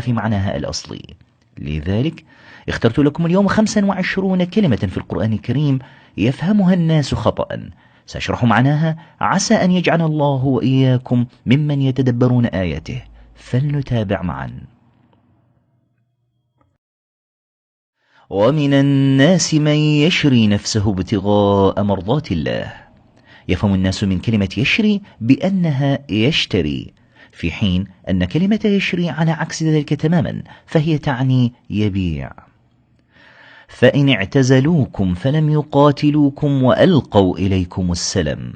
في معناها الأصلي. لذلك اخترت لكم اليوم 25 كلمة في القرآن الكريم يفهمها الناس خطأ، سأشرح معناها عسى أن يجعل الله وإياكم ممن يتدبرون آياته، فلنتابع معا. ومن الناس من يشري نفسه ابتغاء مرضات الله. يفهم الناس من كلمة يشري بأنها يشتري، في حين أن كلمة يشري على عكس ذلك تماما، فهي تعني يبيع. فإن اعتزلوكم فلم يقاتلوكم وألقوا إليكم السلم.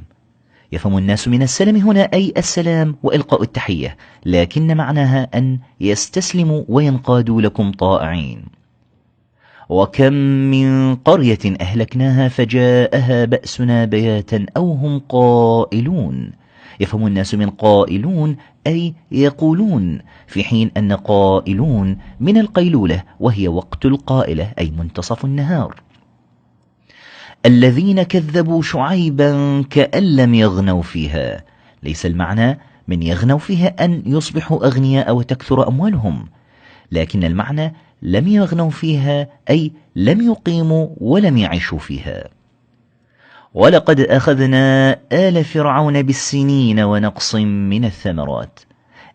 يفهم الناس من السلم هنا أي السلام وإلقاء التحية، لكن معناها أن يستسلموا وينقادوا لكم طائعين. وكم من قرية أهلكناها فجاءها بأسنا بياتا أو هم قائلون. يفهم الناس من قائلون أي يقولون، في حين أن قائلون من القيلولة وهي وقت القائلة أي منتصف النهار. الذين كذبوا شعيبا كأن لم يغنوا فيها. ليس المعنى من يغنوا فيها أن يصبحوا أغنياء وتكثر أموالهم، لكن المعنى لم يغنوا فيها أي لم يقيموا ولم يعيشوا فيها. ولقد أخذنا آل فرعون بالسنين ونقص من الثمرات.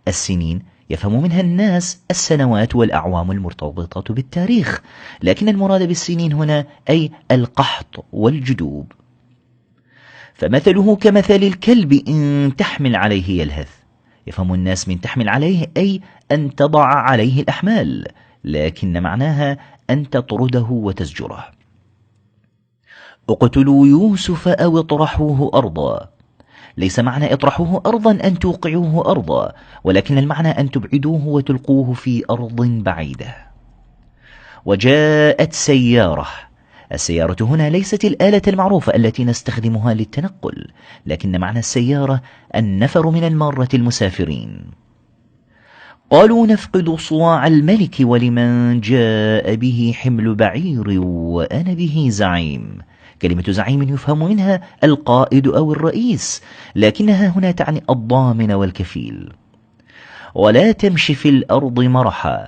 السنين يفهم منها الناس السنوات والأعوام المرتبطة بالتاريخ، لكن المراد بالسنين هنا أي القحط والجدوب. فمثله كمثل الكلب إن تحمل عليه يلهث. يفهم الناس من تحمل عليه أي أن تضع عليه الأحمال، لكن معناها أن تطرده وتزجره. اقتلوا يوسف أو اطرحوه أرضا. ليس معنى اطرحوه أرضا أن توقعوه أرضا، ولكن المعنى أن تبعدوه وتلقوه في أرض بعيدة. وجاءت سيارة. السيارة هنا ليست الآلة المعروفة التي نستخدمها للتنقل، لكن معنى السيارة النفر من المارة المسافرين. قالوا نفقد صواع الملك ولمن جاء به حمل بعير وأنا به زعيم. كلمة زعيم يفهم منها القائد أو الرئيس، لكنها هنا تعني الضامن والكفيل. ولا تمشي في الأرض مرحا.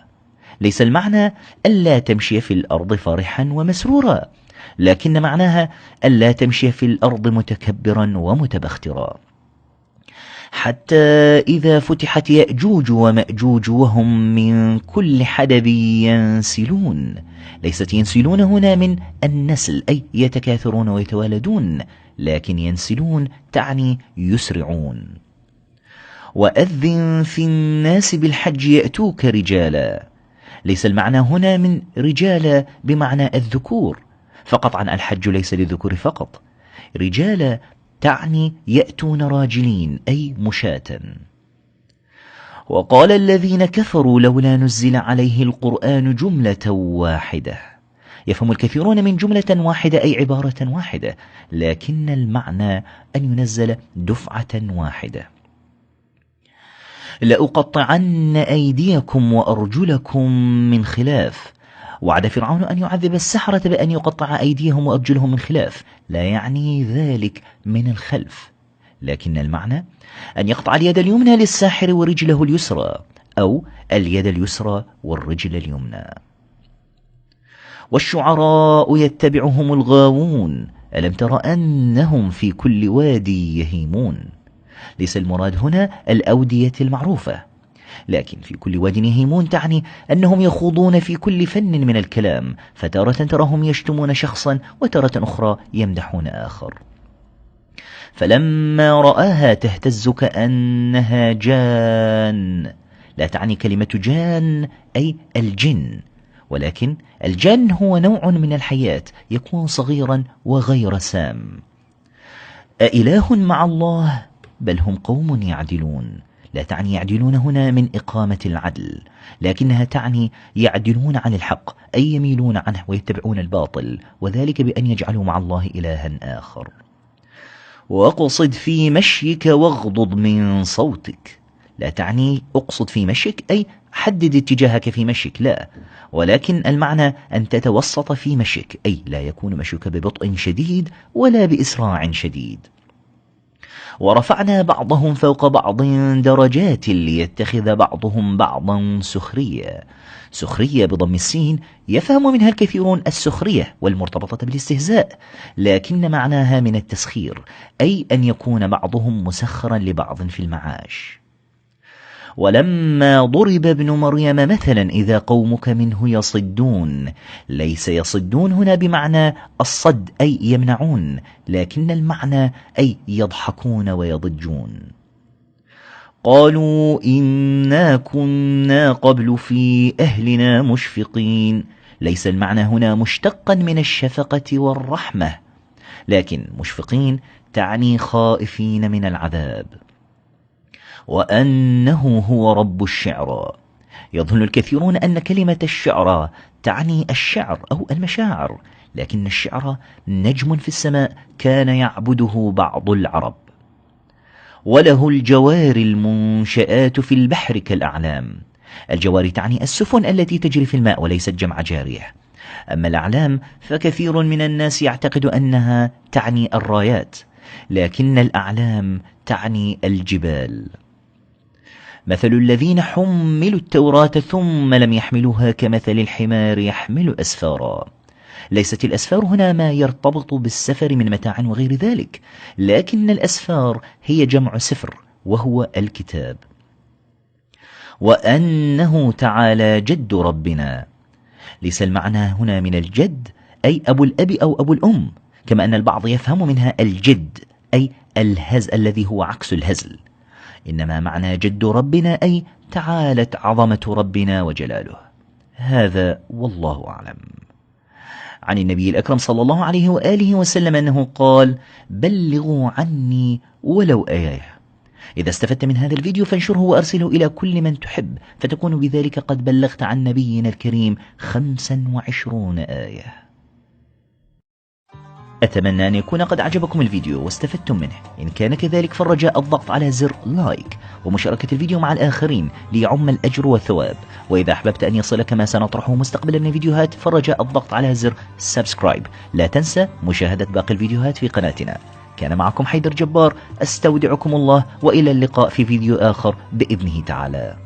ليس المعنى ألا تمشي في الأرض فرحا ومسرورا، لكن معناها ألا تمشي في الأرض متكبرا ومتبخترا. حتى إذا فتحت يأجوج ومأجوج وهم من كل حدب ينسلون. ليست ينسلون هنا من النسل أي يتكاثرون ويتوالدون، لكن ينسلون تعني يسرعون. وأذن في الناس بالحج يأتوك رجالا. ليس المعنى هنا من رجالا بمعنى الذكور، فقط عن الحج ليس للذكور فقط. رجالا تعني يأتون راجلين أي مشاة. وقال الذين كفروا لولا نزل عليه القرآن جملة واحدة. يفهم الكثيرون من جملة واحدة أي عبارة واحدة، لكن المعنى أن ينزل دفعة واحدة. لأقطعن أيديكم وأرجلكم من خلاف. وعد فرعون أن يعذب السحرة بأن يقطع أيديهم وأرجلهم من خلاف، لا يعني ذلك من الخلف، لكن المعنى أن يقطع اليد اليمنى للساحر ورجله اليسرى، أو اليد اليسرى والرجل اليمنى. والشعراء يتبعهم الغاوون. ألم تر أنهم في كل وادي يهيمون. ليس المراد هنا الأودية المعروفة، لكن في كل واد يهيمون تعني أنهم يخوضون في كل فن من الكلام، فتارة تراهم يشتمون شخصا وتارة أخرى يمدحون آخر. فلما رآها تهتز كأنها جان. لا تعني كلمة جان أي الجن، ولكن الجن هو نوع من الحياة يكون صغيرا وغير سام. أإله مع الله بل هم قوم يعدلون. لا تعني يعدلون هنا من إقامة العدل، لكنها تعني يعدلون عن الحق أي يميلون عنه ويتبعون الباطل، وذلك بأن يجعلوا مع الله إلها آخر. واقصد في مشيك واغضض من صوتك. لا تعني اقصد في مشيك أي حدد اتجاهك في مشيك، لا، ولكن المعنى أن تتوسط في مشيك أي لا يكون مشيك ببطء شديد ولا بإسراع شديد. ورفعنا بعضهم فوق بعض درجات ليتخذ بعضهم بعضا سخريا. سخرية بضم السين يفهم منها الكثيرون السخرية والمرتبطة بالاستهزاء، لكن معناها من التسخير، أي أن يكون بعضهم مسخرا لبعض في المعاش. ولما ضرب ابن مريم مثلا إذا قومك منه يصدون، ليس يصدون هنا بمعنى الصد أي يمنعون، لكن المعنى أي يضحكون ويضجون. قالوا إنا كنا قبل في أهلنا مشفقين، ليس المعنى هنا مشتقا من الشفقة والرحمة، لكن مشفقين تعني خائفين من العذاب. وأنه هو رب الشعرى، يظن الكثيرون أن كلمة الشعرى تعني الشعر أو المشاعر، لكن الشعر نجم في السماء كان يعبده بعض العرب. وله الجوار المنشآت في البحر كالأعلام، الجوار تعني السفن التي تجري في الماء وليست جمع جارية، أما الأعلام فكثير من الناس يعتقد أنها تعني الرايات، لكن الأعلام تعني الجبال. مثل الذين حملوا التوراة ثم لم يحملوها كمثل الحمار يحمل أسفارا. ليست الأسفار هنا ما يرتبط بالسفر من متاع وغير ذلك، لكن الأسفار هي جمع سفر وهو الكتاب. وأنه تعالى جد ربنا، ليس المعنى هنا من الجد أي أبو الأب أو أبو الأم، كما أن البعض يفهم منها الجد أي الهزل الذي هو عكس الهزل، إنما معنى جد ربنا أي تعالت عظمة ربنا وجلاله. هذا والله أعلم. عن النبي الأكرم صلى الله عليه وآله وسلم أنه قال: بلغوا عني ولو آية. إذا استفدت من هذا الفيديو فانشره وأرسله إلى كل من تحب، فتكون بذلك قد بلغت عن نبينا الكريم 25 آية. أتمنى أن يكون قد أعجبكم الفيديو واستفدتم منه. إن كان كذلك فالرجاء الضغط على زر لايك ومشاركة الفيديو مع الآخرين ليعم الأجر والثواب. وإذا أحببت أن يصلك ما سنطرحه مستقبلا من الفيديوهات فالرجاء الضغط على زر سبسكرايب. لا تنسى مشاهدة باقي الفيديوهات في قناتنا. كان معكم حيدر جبار، أستودعكم الله وإلى اللقاء في فيديو آخر بإذنه تعالى.